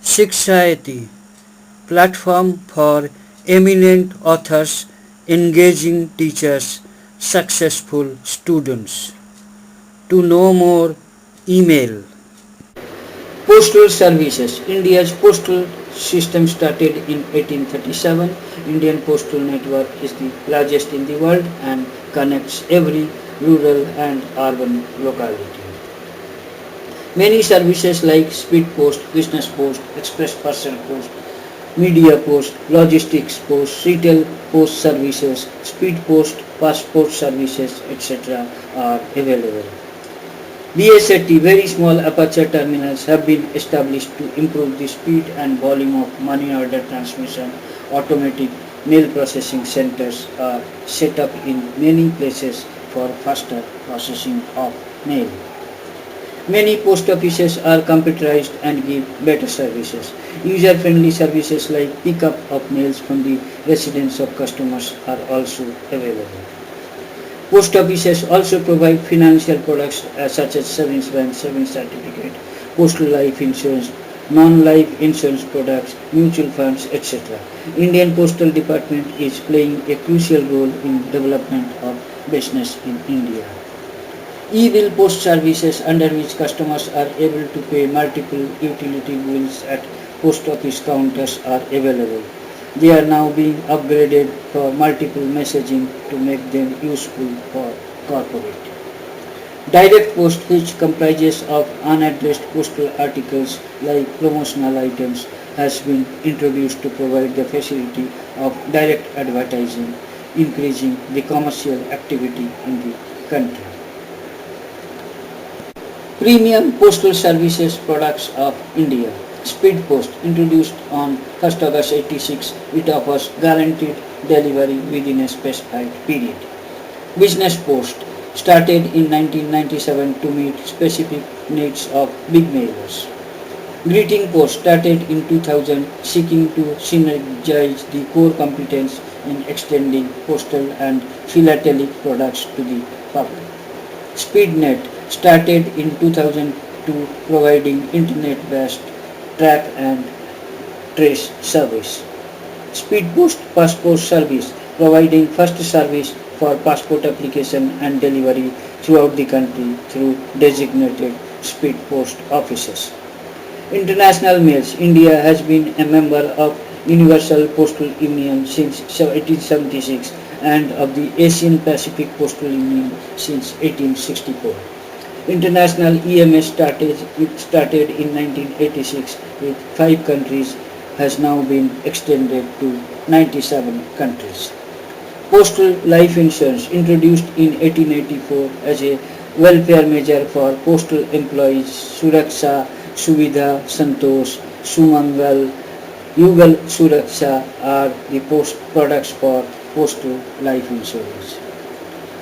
Shikshayati, platform for eminent authors, engaging teachers, successful students. To know more, email. Postal services. India's postal system started in 1837. Indian postal network is the largest in the world and connects every rural and urban locality. Many services like speed post, business post, express parcel post, media post, logistics post, retail post services, speed post, passport services, etc. are available. BSAT, very small aperture terminals, have been established to improve the speed and volume of money order transmission. Automatic mail processing centers are set up in many places for faster processing of mail. Many post offices are computerized and give better services. User-friendly services like pickup of mails from the residence of customers are also available. Post offices also provide financial products such as savings bank, savings certificate, postal life insurance, non-life insurance products, mutual funds, etc. Indian Postal Department is playing a crucial role in development of business in India. E-bill post services under which customers are able to pay multiple utility bills at post office counters are available. They are now being upgraded for multiple messaging to make them useful for corporate. Direct post, which comprises of unaddressed postal articles like promotional items, has been introduced to provide the facility of direct advertising, increasing the commercial activity in the country. Premium Postal Services Products of India. Speed Post, introduced on 1st August 86, it offers guaranteed delivery within a specified period. Business Post, started in 1997 to meet specific needs of big mailers. Greeting Post, started in 2000, seeking to synergize the core competence in extending postal and philatelic products to the public. SpeedNet, started in 2002, providing internet-based track and trace service. Speed Post Passport Service, providing first service for passport application and delivery throughout the country through designated speed post offices. International Mails. India has been a member of Universal Postal Union since 1876 and of the Asian Pacific Postal Union since 1864. International EMS started in 1986 with 5 countries, has now been extended to 97 countries. Postal Life Insurance, introduced in 1884 as a welfare measure for postal employees. Suraksha, Suvidha, Santosh, Sumangal, Yugal Suraksha are the products for postal life insurance.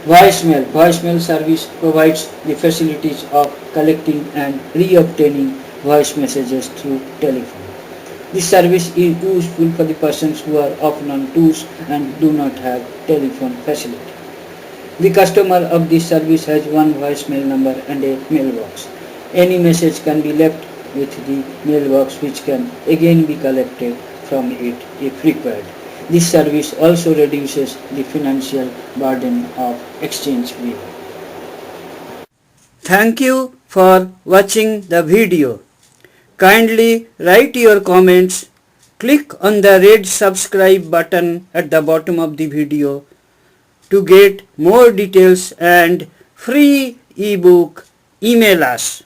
Voicemail service provides the facilities of collecting and re-obtaining voice messages through telephone. This service is useful for the persons who are often on tours and do not have telephone facility. The customer of this service has one voicemail number and a mailbox. Any message can be left with the mailbox, which can again be collected from it if required. This service also reduces the financial burden of exchange bill. Thank you for watching the video. Kindly write your comments. Click on the red subscribe button at the bottom of the video to get more details and free ebook. Email us.